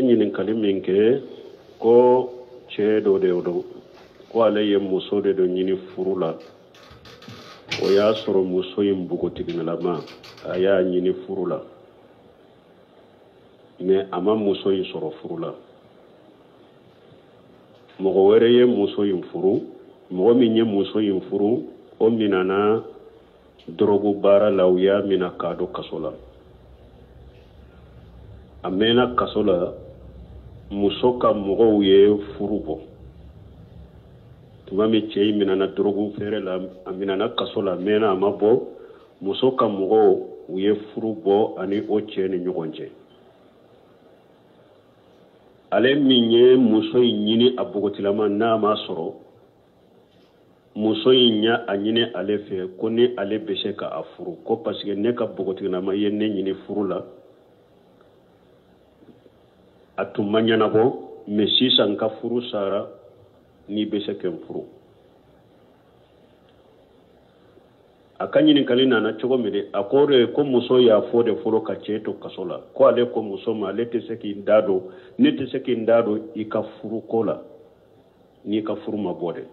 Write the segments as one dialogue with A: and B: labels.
A: ɲininkali min kɛ ko cɛ dɔ de don ko ale ye muso de don ɲini furu la o y'a sɔrɔ muso in npogotigilama a y'a ɲini furu la mais a ma muso in sɔrɔ furu la mɔgɔ wɛrɛ ye muso in furu mɔgɔ min ye muso in furu o minana dɔrɔgu baara la u y'a mina k'a don kaso la a mɛnna kaso la muso ka mɔgɔw ye furu bɔ tuma min cɛ in minana dɔrɔgu feere la a minana kaso la a mɛnna a ma bɔ muso ka mɔgɔw u ye furu bɔ ani o cɛ ni ɲɔgɔn cɛ ale min ye muso in ɲini a bogotilama n'a ma sɔrɔ muso in y'a a ɲini ale fɛ ko ni ale bɛ se ka a furu ko parce que ne ka bogotilama ye ne ɲini furu la a tun ma ɲɛnabɔ mais sisan ka furu sara n'i bɛ se ka n furu a ka ɲininkali nana cogo min de a ko de ko muso y'a fɔ de fɔlɔ ka cɛ to kaso la ko ale ko muso ma ale tɛ se k'i da don ne tɛ se k'i da don i ka furu ko la n'i ka furu ma bɔ dɛ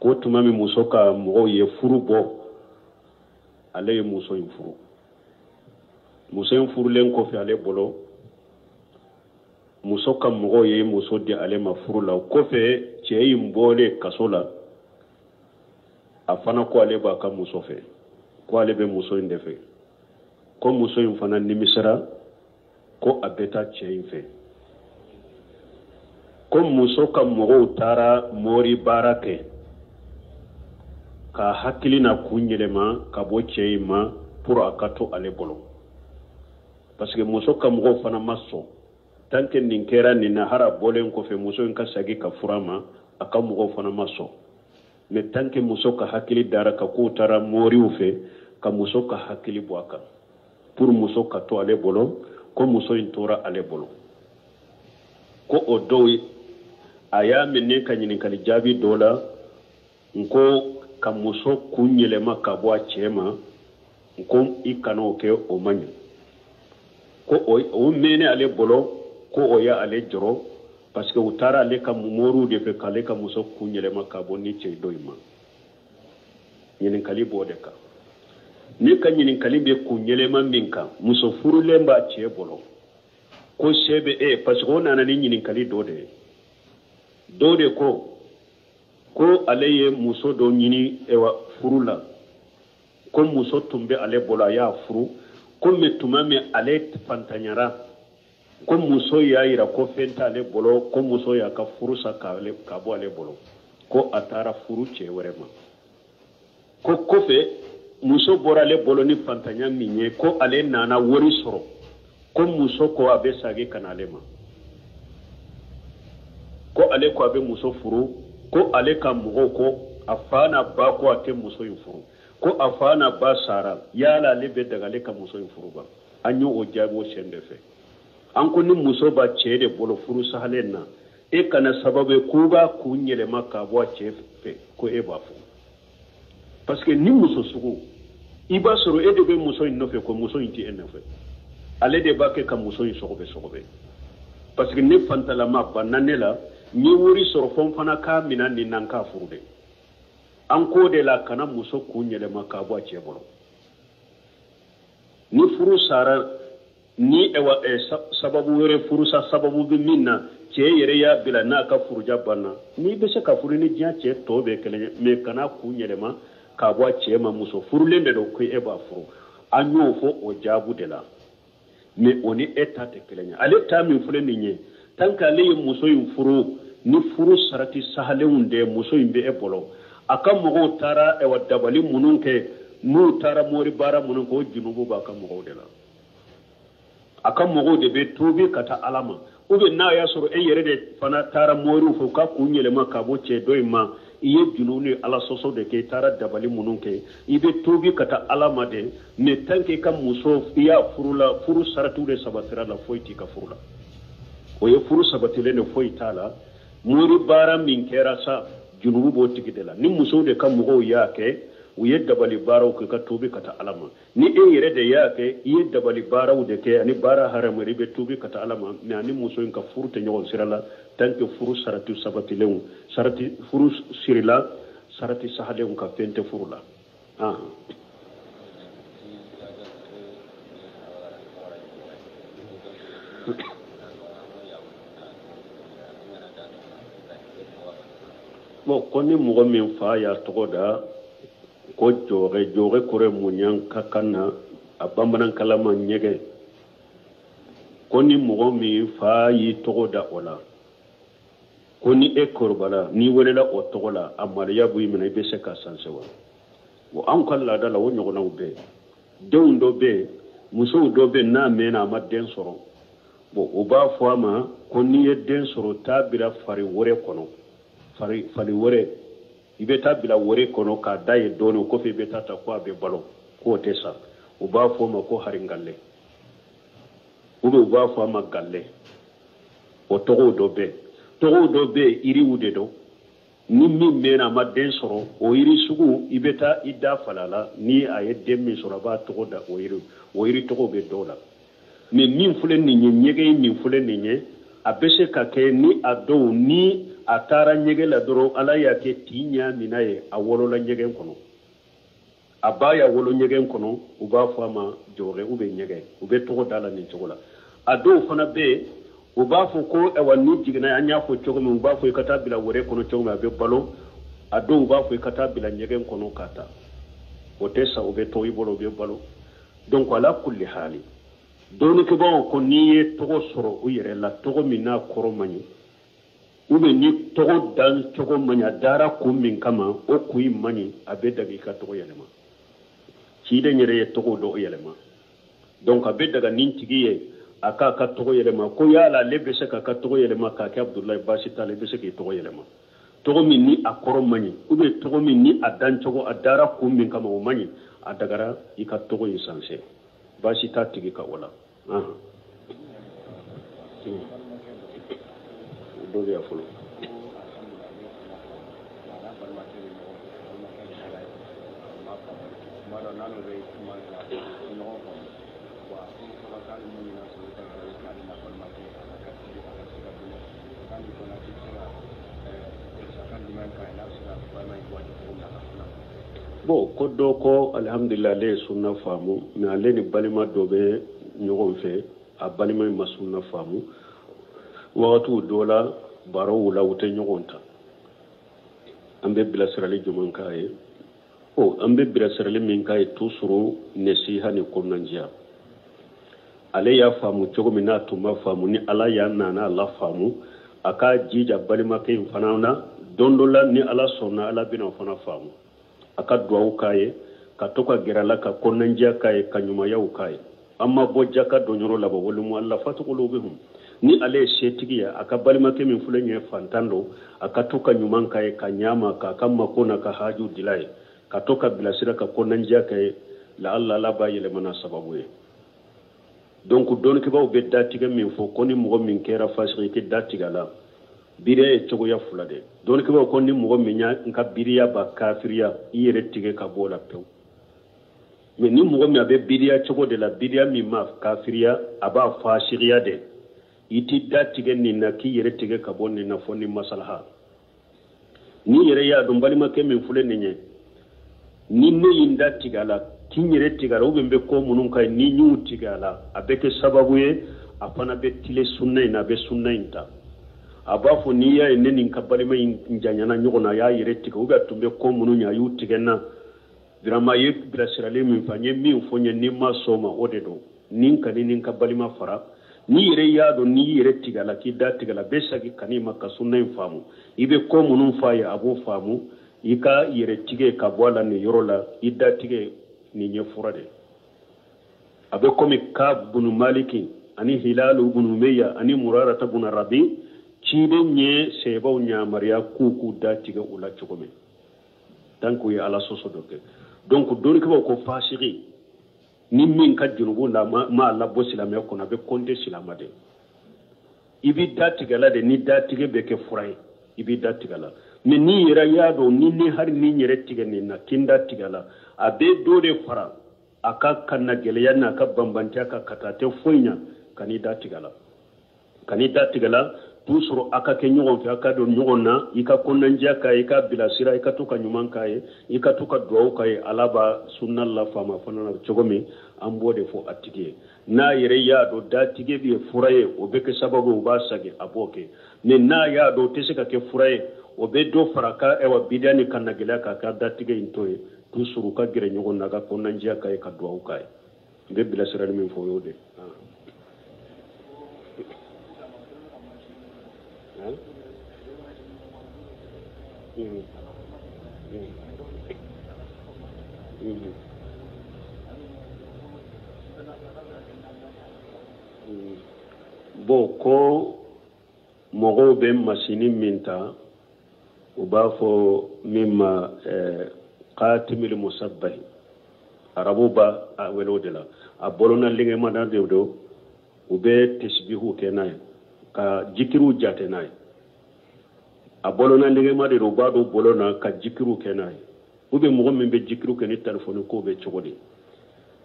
A: ko tuma min muso ka mɔgɔw ye furu bɔ ale ye muso in furu muso in furulen kɔfɛ ale bolo muso ka mɔgɔw ye muso di ale ma furu la o kɔfɛ cɛ in bɔlen kaso la a fana ko ale b'a ka muso fɛ ko ale bɛ muso in de fɛ ko muso in fana nimisara ko a bɛ taa cɛ in fɛ ko muso ka mɔgɔw taara mori baara kɛ ka hakili na kun yɛlɛma ka bɔ cɛ in ma pour a ka to ale bolo parce que muso ka mɔgɔw fana ma sɔn tant que nin kɛra nin na hara bɔlen kɔfɛ muso in ka sagi ka fura ma a ka mɔgɔw fana ma sɔn mais tant que muso ka hakili dara ka k'u taara moriw fɛ ka muso ka hakili bɔ a kan pour muso ka to ale bolo ko muso in tora ale bolo ko o dɔw a y'a minɛ ka ɲininkali jaabi dɔ la nko ka muso kun yɛlɛma ka bɔ a cɛ ma nko i kana o kɛ o man ɲi ko o mɛnɛ ale bolo ko o y'ale jɔrɔ parce que u taara ale ka moriw de fɛ k'ale ka muso kun yɛlɛma ka bɔ ni cɛ dɔ in ma ɲininkali b'o de kan ne ka ɲininkali bɛ kun yɛlɛma min kan muso furulen b'a cɛ bolo ko se bɛ parce que o nana ni ɲininkali dɔ de ye dɔ de ko ale ye muso dɔ ɲini furu la ko muso tun bɛ ale bolo a y'a furu ko mais tuma min ale fantanyara ko muso y'a yira ko fɛn t'ale bolo ko muso y'a ka furu sa ka bɔ ale bolo ko a taara furu cɛ wɛrɛ ma ko kɔfɛ muso bɔra ale bolo ni fantanya min ye ko ale nana wari sɔrɔ ko muso ko a bɛ sagi ka na ale ma ko ale ko a bɛ muso furu ko ale ka mɔgɔw ko a fa n'a ba ko a tɛ muso in furu ko a fa n'a ba sara yala ale bɛ daga ale ka muso in furu ba an y'o jaabi o sɛn de fɛ an ko ni muso b'a cɛ de bolo furu sahalen na e kana sababu ye k'u b'a kun yɛlɛma ka bɔ a cɛ fɛ ko e b'a fɔ parce que ni muso sugu i b'a sɔrɔ e de bɛ muso in nɔfɛ ko muso in tɛ e nɔfɛ ale de b'a kɛ ka muso in sɔgɔbɛ parce que ne fantalama banna ne la n ye wari sɔrɔ fɔ n fana k'a minɛ nin na n k'a furu de an ko de la kana muso kun yɛlɛma ka bɔ a cɛ bolo ni furu sara ni sababu wɛrɛ furusa sababu bɛ min na cɛ yɛrɛ y'a bila n'a ka furuja banna n'i bɛ se ka furu ni diɲɛ cɛ tɔ bɛɛ kelen ye mais kana kun yɛlɛma ka bɔ a cɛ ma muso furulen de don ko e b'a furu an y'o fɔ o jaabu de la mais o ni e ta tɛ kelen ye ale ta min filɛ nin ye tant que ale ye muso in furu ni furu sarati sahalenw de muso in bɛ e bolo a ka mɔgɔw taara dabali minnu kɛ n'u taara mori baara minnu kɛ o junubu b'a ka mɔgɔw de la a ka mɔgɔw de bɛ tuubi ka taa ala ma ou bien n'a y'a sɔrɔ e yɛrɛ de fana taara moriw fɛ u ka kun yɛlɛma ka bɔ cɛ dɔ in ma i ye junubu ni ala sɔsɔ de kɛ i taara dabali minnu kɛ i bɛ tuubi ka taa ala ma de mais tant que i ka muso i y'a furu la furu saratiw de sabatira la foyi t'i ka furu la o ye furu sabatilen de foyi t'a la mori baara min kɛra sa junubu b'o tigi de la ni musow de ka mɔgɔw y'a kɛ u ye dabali baaraw kɛ ka tuubi ka taa ala ma ni e yɛrɛ de y'a kɛ i ye dabali baaraw de kɛ ani baara haramari bɛ tuubi ka taa ala ma mais ani muso in ka furu tɛ ɲɔgɔn sira la tant que furu sarati sabatilenw sarati furu sirila sarati sahalenw ka fɛn tɛ furu la bon ko ni mɔgɔ min fa y'a tɔgɔ da ko jɔgɛ kɔrɔ munyan ka kan na a bamanankalama ɲɛgɛn ko ni mɔgɔ min fa y'i tɔgɔ da o la ko ni e kɔrɔbala n'i welela o tɔgɔ la a maloya b'i minɛ i bɛ se ka sanse wa bon anw ka laada la o ɲɔgɔnnaw bɛ yen denw dɔ bɛ yen musow dɔ bɛ yen n'a mɛnna a ma den sɔrɔ bon o b'a fɔ a ma ko n'i ye den sɔrɔ taa bila fari wɛrɛ kɔnɔ fari wɛrɛ i bɛ taa bila wɛrɛ kɔnɔ k'a da ye dɔɔnin o kɔfɛ i bɛ taa ta ko a bɛ balo k'o tɛ sa u b'a fɔ o ma ko haringalle ou bien u b'a fɔ a ma galle o tɔgɔw dɔ bɛ yen tɔgɔw dɔ bɛ yen yiriw de don ni min mɛnna a ma den sɔrɔ o yiri sugu i bɛ taa i da fala la ni a ye den min sɔrɔ a b'a tɔgɔ da o yiri tɔgɔw bɛ dɔw la mais min filɛ nin ye ɲɛgɛn min filɛ nin ye a bɛ se ka kɛ ni a dɔw ni a taara ɲɛgɛn la dɔrɔn ala y'a kɛ tin ɲa mina ye a wolola ɲɛgɛn kɔnɔ a ba y'a wolo ɲɛgɛn kɔnɔ u b'a fɔ a ma jɔgɛ u bɛ ɲɛgɛn u bɛ tɔgɔ da la nin cogo la a dɔw fana bɛ yen u b'a fɔ ko ayiwa ni jiginna an y'a fɔ cogo min u b'a fɔ i ka taa bila wɛrɛ kɔnɔ cogo min a bɛ balo a dɔw b'a fɔ i ka taa bila ɲɛgɛn kɔnɔ k'a ta o tɛ sa u bɛ tɔ i bolo u bɛ balo donc ala kulli hali dɔɔninkɛbagaw ko n'i ye tɔgɔ sɔrɔ u yɛrɛ la tɔgɔ min n'a kɔrɔ man ɲi ou bien ni tɔgɔ dan cogo man ɲi a dara kun min kama o kun in man ɲi a bɛ daga i ka tɔgɔ yɛlɛma ciden yɛrɛ ye tɔgɔ dɔ yɛlɛma donc a bɛ daga nin tigi ye a k'a ka tɔgɔ yɛlɛma ko yala ale bɛ se k'a ka tɔgɔ yɛlɛma k'a kɛ abudulayi baasi t'a la i bɛ se k'i tɔgɔ yɛlɛma tɔgɔ min ni a kɔrɔ man ɲi ou bien tɔgɔ min ni a dan cogo a dara kun min kama o man ɲi a dagara i ka tɔgɔ in sanfɛ baasi t'a tigi ka o la dɔ bɛ yan fɔlɔ bon ko dɔ ko alhamdulillah ale ye sunna faamu mais ale ni balima dɔ bɛ ɲɔgɔn fɛ a balima in ma sunna faamu wagatiw dɔ la baaraw la u tɛ ɲɔgɔn ta an bɛ bilasirali jumɛn k'a ye an bɛ bilasirali min k'a ye toujours nasiha ni kɔnɔnandiya ale y'a faamu cogo min n'a tun ma faamu ni ala y'a nana ala faamu a k'a jija balimakɛ in fana na don dɔ la ni ala sɔnna ala bɛna o fana faamu a ka duwawu k'a ye ka to ka gɛrɛ a la ka kɔnɔnandiya k'a ye ka ɲumanyaw k'a ye an ma bɔ jaka dɔn yɔrɔ la walimu ala fatugolo bɛ hun ni ale ye setigi ye a ka balimakɛ min filɛ nin ye fantan don a ka to ka ɲuman k'a ye ka ɲama k'a ka mako n'a ka haju dila ye ka to ka bilasira ka kɔnɔnandiya k'a ye la ala b'a yɛlɛmana sababu ye donc dɔɔninkɛbaw bɛ datigɛ min fɔ ko ni mɔgɔ min kɛra fasiki i tɛ datigɛ a la biriya ye cogoya fila de dɔɔninkɛbaw ko ni mɔgɔ min y'a ka biriya ba kafiriya i yɛrɛ tigɛ ka bɔ o la pewu mais ni mɔgɔ min a bɛ biriya cogo de la biriya min ma kafiriya a b'a fasikiya de i tɛ datigɛ nin na k'i yɛrɛ tigɛ ka bɔ nin na fɔ ni masalaha ni yɛrɛ y'a dɔn balimakɛ min filɛ nin ye ni ne ye n da tigɛ a la k'i yɛrɛ tigɛ a la ou bien n bɛ ko minnu ka ɲi ni n y'u tigɛ a la a bɛ kɛ sababu ye a fana bɛ tile sunna in na a bɛ sunna in ta a b'a fɔ n'i y'a ye ne ni n ka balima in janyana ɲɔgɔn na a y'a yɛrɛ tigɛ ou bien a tun bɛ ko minnu ɲɛ a y'u tigɛ n na vraiment a ye bilasirali min fɔ n ye min fɔ n ye ni n ma sɔn o ma o de don ni n ka ni n ka balima fara ni yɛrɛ y'a dɔn n'i yɛrɛ tigɛ a la k'i da tigɛ a la bɛ segin ka n'i ma ka sunna in faamu i bɛ ko minnu fɔ a ye a b'o faamu i ka yɛrɛ tigɛ ka bɔ a la nin yɔrɔ la i da tigɛ nin ye fura de a bɛ komi Kaab bunu Maliki ani Hilalu bunu Umayya ani Murarata bunu Rabi ciden ye sɛbɛw ɲamariya k'u da tigɛ u la cogo min tant que u ye ala sɔsɔ dɔ kɛ donc dɔɔninkɛbaw ko fasiki ni min ka junubu la ma labɔ silamɛya kɔnɔ a bɛ compter silamɛ de i b'i da tigɛ la de ni da tigɛ bɛ kɛ fura ye i b'i da tigɛ la ni yera yado ni har ni nyere tigani na kinda tigala abe dole fara aka kanna geleya na ka bambanta ka katate foinya kanida tigala tusuro aka ke nyogon fi aka do nyogon na ika konnanja ka ika bilasira ika to ka nyuman kai ika to ka do kai alaba sunnalla fama fana chogomi ambode fo atige na yere ya do datige bi furaye obeke sababu ba sage aboke ne na ya do tesika ke furaye obedo faraka ewa bidani kanagila ka datige intoye tusuru ka gire nyogon na ka konnanja kai ka do kai be bilasira min fo yode bon ko mogo be masini minta u b'a fɔ min ma qatimil musabbah arabu ba a welo de la a bolona linge mana de do u be tasbihu kenay ka jikiru jate nay a bolona linge ma de do ba do bolona ka jikiru kenay u be mogo min be jikiru ken telephone ko be chogodi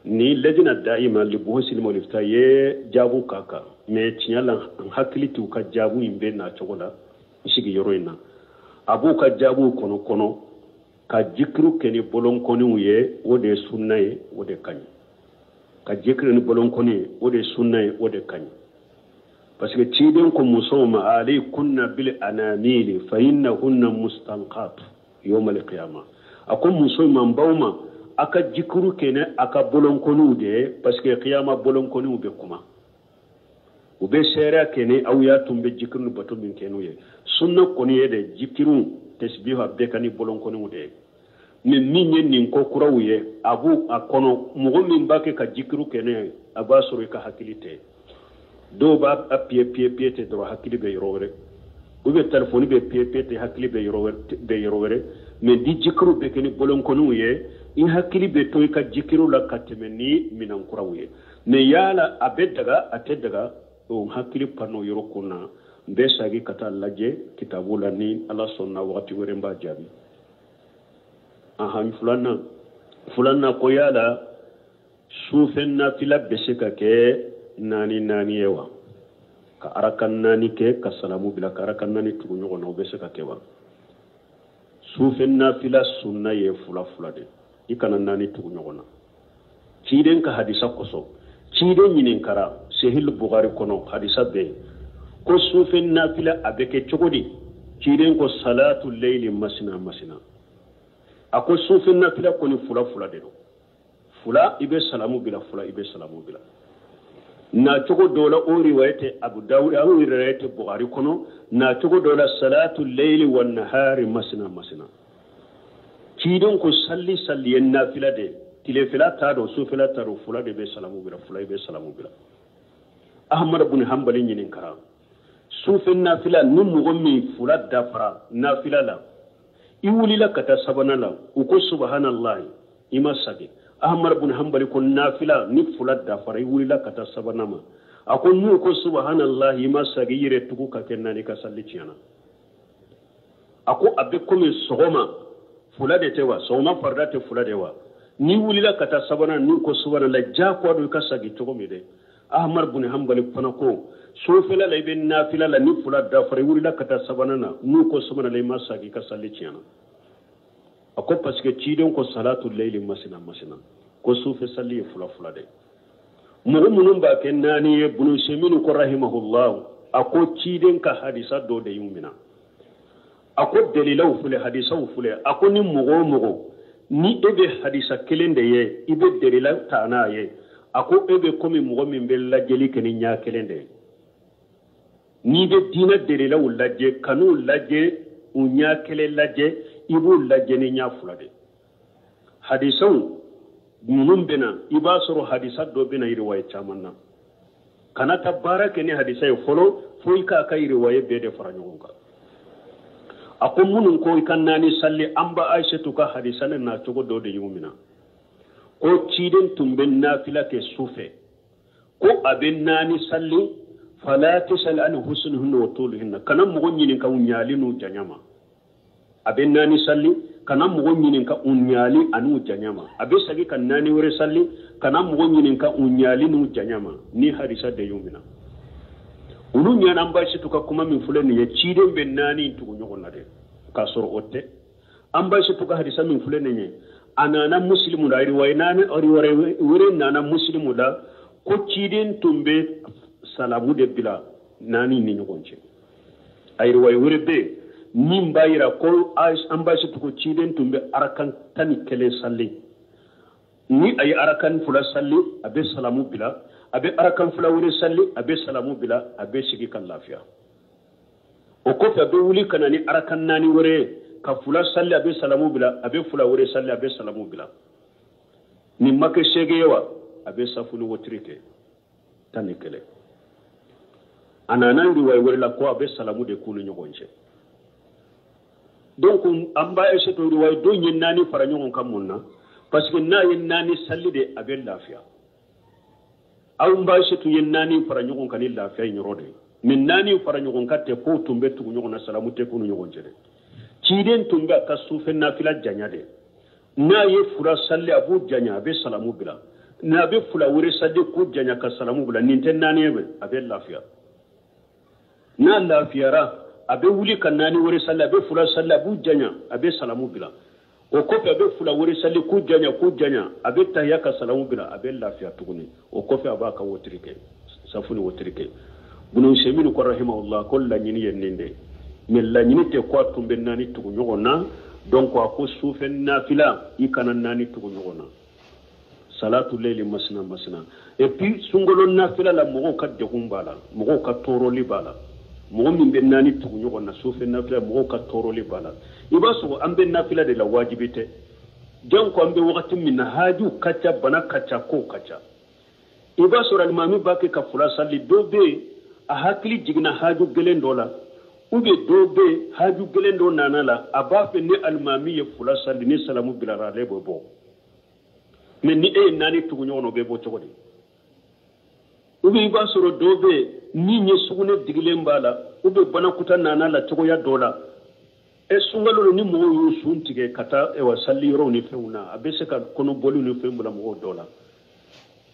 A: ni lejina daima li bohsil molifta ye jabu kaka me tinyala hakilitu ka jabu imbe na chogola isigi yoroina abu ka jabu kono ka jikru keni bolon koni uye wode sunnaye wode kanyi ka jikru ni bolon koni wode sunnaye wode kanyi parce que tiden ko musoma ali kunna bil anamili fa innahunna mustanqat yawm al qiyamah akon musoma mbawma aka jikuru kene aka bolon koni de parce que qiyamah bolon koni ube kuma ube sera kene aw ya tumbe jikru bato min kenu ye sunna koni ye de jikiru tasbihu abbe kani bolon koni de mais minye nin ko kurawuye abu akono mugo min bake ka jikiru kene aba suru ka hakilite do ba apie te do hakili be yorore ube telefoni be te hakili be yorore mais di jikiru be kene bolon koni ye in hakili be to ka jikiru la katemeni minan kurawuye mais yala abedaga atedaga o hakili pano yorokuna mbe sagi kata laje kitabula ni ala sonna wakati were mba jabi aha fulana ko yala sufen na fila beseka ke nani ewa ka arakan nani ke ka salamu bila ka arakan nani tugu nyogo na beseka ke wa sufen na fila sunna ye fula de ikana nani tugu nyogo na ciden ka hadisa koso ciden nyinin kara sahih bukhari kono hadisa be ko sufen na fila abeke chogodi ciden ko salatu layli masina ako sufen na fila ko ni fula de do fula ibe salamu bila na chogo dola o riwayate abu dawud aw riwayate bukhari kono na chogo dola salatu layli wan nahari masina ciden ko salli en na fila de tile fila ta do sufela ta do fula de be salamu bila ahmad ibn hanbali nyinin kara sufen na fila nun mugomi fula dafara na fila la iwuli la kata sabana la uko subhanallah ima sage ahmad ibn hanbali ko nafila ni fula dafara iwuli la kata sabana ma akon nu ko subhanallah ima sage yire tuku ka kenna ni ka salli ciyana ako abbe komi sogoma fula de tewa sogoma farda te fula de wa ni wuli la kata sabana nu ko subhanallah ja ko do ka sage tuko mi de ahmad ibn hanbali fana ko sofela la ibe nafila la ni fula dafara iwuli la kata sabana na nu ko subhanallah ima sage ka salli ciyana ako parce que cidon ko salatu layli masina ko sufi salli fula de munun ba ken nani ibn shamin ko rahimahullah ako ciden ka hadisa do de yumina ako dalilau fule hadisa fule ako ni mugo ni ebe hadisa kelende ye ibe dalila tana ye ako ebe komi mugo min be lajeli ken nya kelende ni be dina dalila ulaje kanu laje unya kele laje ibu lajeni nya fulade hadisan munun bena iba soro hadisa do bena riwaya chamanna kana tabaraka ni hadisa yo folo foi ka riwaya be de faranyoga akon munun ko kannani salli amba aishatu ka hadisa na togo do de yumina ko ciden tumben nafila ke sufe ko abin nani salli fala tasal an husnuhunna wa tuluhunna kana mugon yin ka unyalinu janyama abe nani salli kana mogo nyinin ka unyali anu janyama abe sagi kan nani wore salli kana mogo nyinin ka unyali nu janyama ni hadisa de yumina ulu nyana mbashi tuka kuma min fulani ya chiden be nani tuku nyogo na de ka soro otte ambashi tuka hadisa min fulani nye anana muslimu da riwaya nana wore nana muslimu da ko chiden tumbe salamu de bila nani ni nyogonche ay riwaya wore be min bayira ko ambashi tuko chiden tumbe arakan tani kele salli ni ay arakan fula salli abe salamu bila abe arakan fula wuri salli abe salamu bila abe shigi kan lafiya o ko fa be wuli kana ni arakan nani wure ka fula salli abe salamu bila abe fula wuri salli abe salamu bila ni make shege yawa abe safulu wotrike tani kele anana ndi way wuri la ko abe salamu de kunu nyogonche donc amba ese to riway do nyen nani fara nyon kam munna parce que na yen nani salli de abe lafiya aw mba ese to yen nani fara nyon kan lafiya nyorode min nani fara nyon katte ko tumbe tu nyon na salamu te kunu nyon jere ciden tumbe ka sufe nafila janya de na ye fura salli abu janya abe salamu bila na be fula wure salli ku janya ka salamu bila ninten nani abe lafiya na lafiyara abe wuli kan nani wore salli abe fula salli abu janya abe salamu bila o kofi abe fula wore salli ku janya abe tahya ka salamu bila abe lafiya tuguni o kofi abaka wotrike safuni wotrike bunu seminu ko rahimahullah ko la nyini yenninde men la nyini te ko tumbe nani tugu nyogona donc ko sufen nafila ikana nani tugu nyogona salatu layli masna et puis sungolo nafila la mogo ka degumbala mogo ka toroli bala mogo min be nani tugu nyogona sufen nafila mogo ka toroli bala ibaso ambe nafila de la wajibite donc ambe wakati min haju kacha bana kacha ko kacha ibaso almami bake ka fula salli dobe a hakili jigna haju gelen dola ube dobe haju gelen do nanala abafe ni almami ye fula salli ni salamu bilara lebo bo men ni e nani tugu nyono be bo togodi ube ibasoro dobe ni nye sugune digilen bala ube bana kuta nanala togo ya dola e sungalo ni mo yu suntige kata e wa salli ro ni feuna abese ka kono bolu ni femula mo dola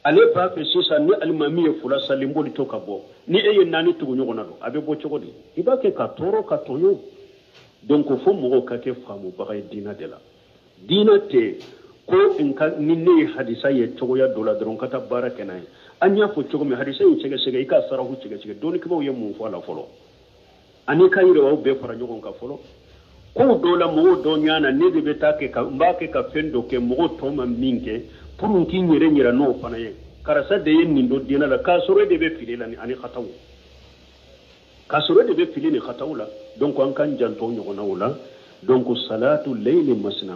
A: ale pa fe sisa ni almami ye fula salli mboli toka bo ni e nani tugu nyogo nado abe bo togodi ibake ka toro ka tonyo donc fo mo ka ke famu bagay dina de la dina te ko inka ni ne hadisa ye togo ya dola dron kata baraka nay anya fo togo me hadisa ye chege ika sarahu chege doni kibo ye mu fo la folo ani kayire wa be fara nyogo ka folo ko dola mo do nyana ne de betake ka mbake ka fendo ke mo to ma minke pour nki nyira no fana ye karasa de yen nindo dina la kasoro de be filila ni ani khataw kasoro de be filini khataw la donc an kan janto nyogo na wala donc salatu layli masna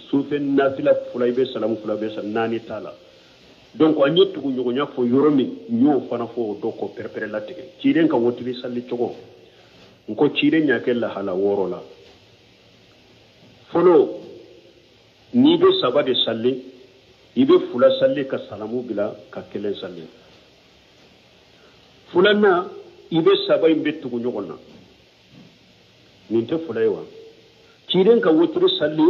A: sufen nafila fulay be salamu fulay be nani tala donc anyi tugu nyogo nya fo yoromi nyo fana fo do ko perpere la tege ciiden ka wotiri salli togo nko ciiden nya ke la hala woro la folo ni be sabade salli ibe fula salli ka salamu bila ka kelen salli fulana ibe sabay be tugu nyogo na ninte fulay wa ciiden ka wotiri salli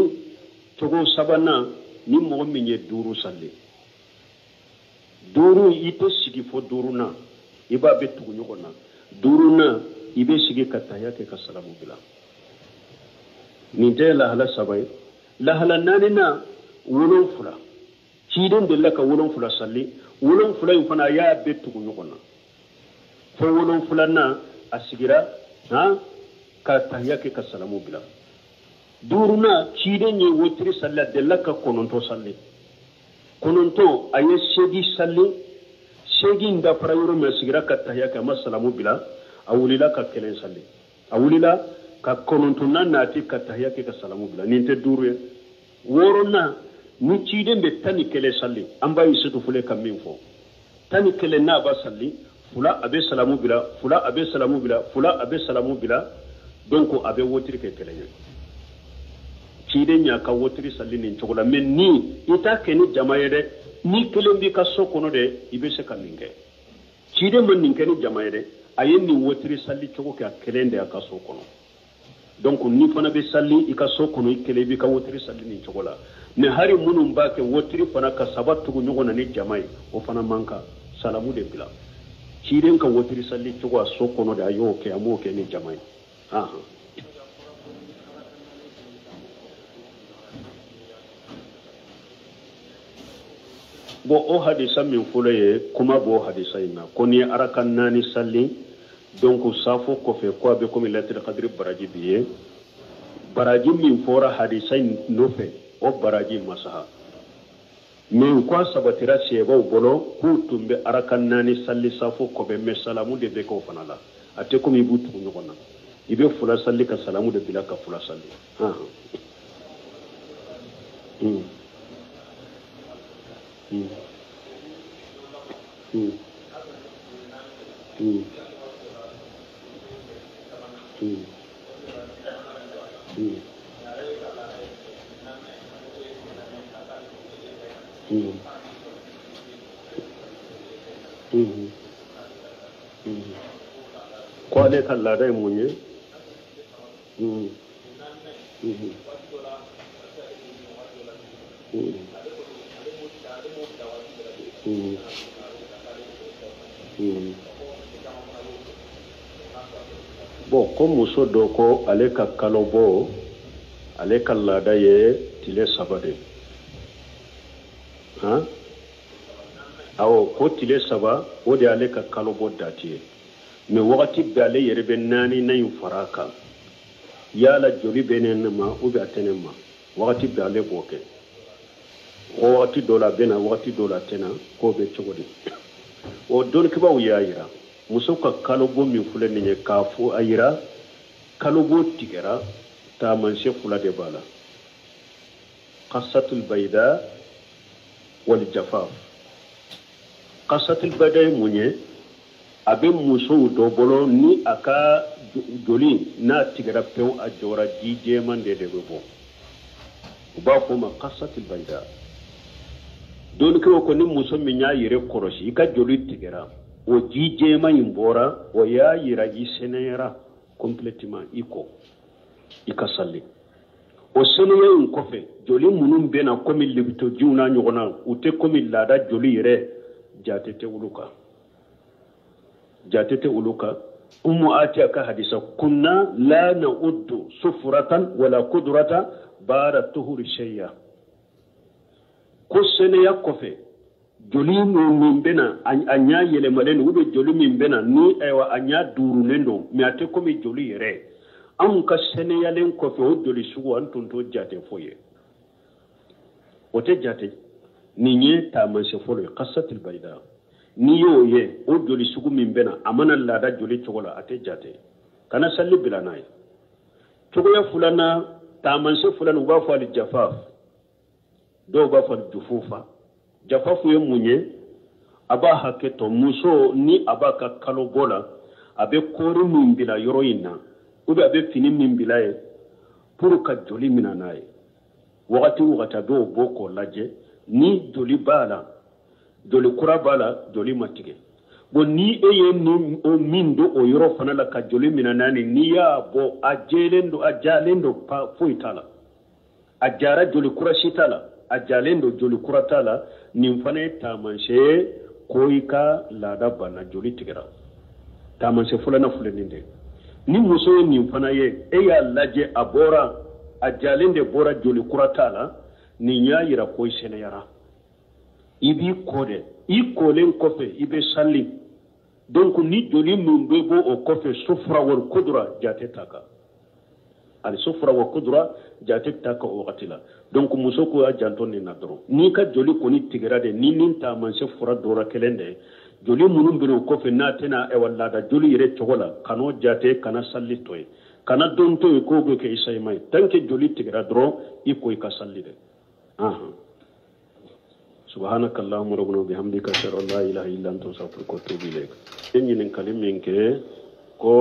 A: togo sabana ni mo minye duru salli duru ite sigi fo duru na iba be tugu nyogo na duru na ibe sigi kataya ke ka salamu bila ninte la hala sabay la hala nanina wolon fula ciiden de la ka wolon fula salli wolon fula fana ya be tugu nyogo na fo wolon fula na asigira ha ka tahya ke ka salamu bila duruna ciiden ye wotiri salli de la ka kononto salli kononto aye segi salli segi nda farayoro me sigira ka tahya ka masalamu bila awulila ka kelen salli awulila ka kononto na nati ka tahya ke ka salamu bila ninte duru worona ni ciiden be tani kele salli amba yisitu fule kam min fo tani kele na ba salli fula abe salamu bila fula abe salamu bila fula abe salamu bila donc abe wotiri ke kele ciiden nya ka wotiri salli nin cogola men ni ita ke ni jamaye de ni kelen bi ka so kono de ibe se kan ninge ciiden man nin ke ni jamaye de ayen ni wotiri salli cogo ka kelen de ka so kono donc ni fana be salli ika so kono ikele bi ka wotri salli ni chogola ne hari munum ba ke wotri fana ka sabatu nyugo na ni jamai o fana manka salamu de bila ciren ka wotri salli chogo so kono da yo ke amo ke ni jamai bo o hadisa min fulaye kuma bo hadisa ina koni arakan nani salli donc safo ko fe ko be comme lettre qadri baraji biye baraji min fora hadisa no fe o baraji masaha min ko sabatira seba bolo hutumbe arakan nani salli safo ko be mesalamu de be ko fanala ate ko mi butu nyogona ibe fula salli ka salamu de bilaka fula salli Quale kallada e munye bon comme muso do ko ale ka kalobo ale kallada ye tile sabade awo ko tile saba o de ale ka kalobo datiye mais wakati be ale yere be nani nayin faraka yala joli benen ma o be atenen ma wakati be ale boke o wakati do la bena wakati do la tena ko be chogodi o don kiba o yayira muso ka kalobo min fule ni ka fu ayira kalobo tigera ta manche fula de bala qasatul bayda wal jafaf qasatul bayda munye abe muso do bolo ni aka joli na tigera pew a jora jije man de bo ba ko ma qasatul bayda don ko ni muso min ya yire koroshi ka joli tigera o jije man imbora o ya yira ji senera complètement iko ikasalli o seneye kofe joli munum bena komi libito jiuna nyogona ute komi lada joli yire jatete uluka ummu ati aka hadisa kunna la na'uddu sufratan wala qudrata bara tuhuri shay'a ko seneya kofe joli min bena anya yele malen ube joli min bena ni aywa anya duru nendo mi ate komi joli yire am ka seneya len kofe o joli sugo antunto jate foye ote jate ni nye ta manse folo qasatul bayda ni yo ye o joli sugu min bena amana lada joli chogola ate jate kana salli bilanay chogoya fulana ta manse fulana uba fali jafaf do ba fali jufufa jafafu ye munye aba haketo muso ni abaka kalobola abe kori min bila yoro ina ube abe fini min bila ye pour ka joli minanaye wakati do boko laje ni joli bala joli kura bala joli matige bo ni eye ni o mindo o yoro fana la ka joli minanani ni ya bo ajalendo pa foitala ajara joli kura shitala ajalendo joli kura tala nimfane tamanche koika lada bana joli tigera tamanche fulana fuleninde ni muso nimfana ye eya laje abora ajalende bora joli kura tala ni nyayira koy sene yara ibi kode ikolen kofe ibe salli donc ni joli mumbebo o kofe sufra wal qudra jatetaka al sufra wa qudra jatetaka o qatila donc muso ko ajanto ni nadro ni ka joli ko ni tigera de ni ninta man se fura dora kelende joli munum bino kofe na tena e walla da joli yere chogola kano jate kana salli toy kana don to ko go ke isay may tanke joli tigera dro iko ka salli de subhanakallahumma rabbana bihamdika ashhadu an la ilaha illa anta astaghfiruka wa atubu ilayk. Enyin kalim minke ko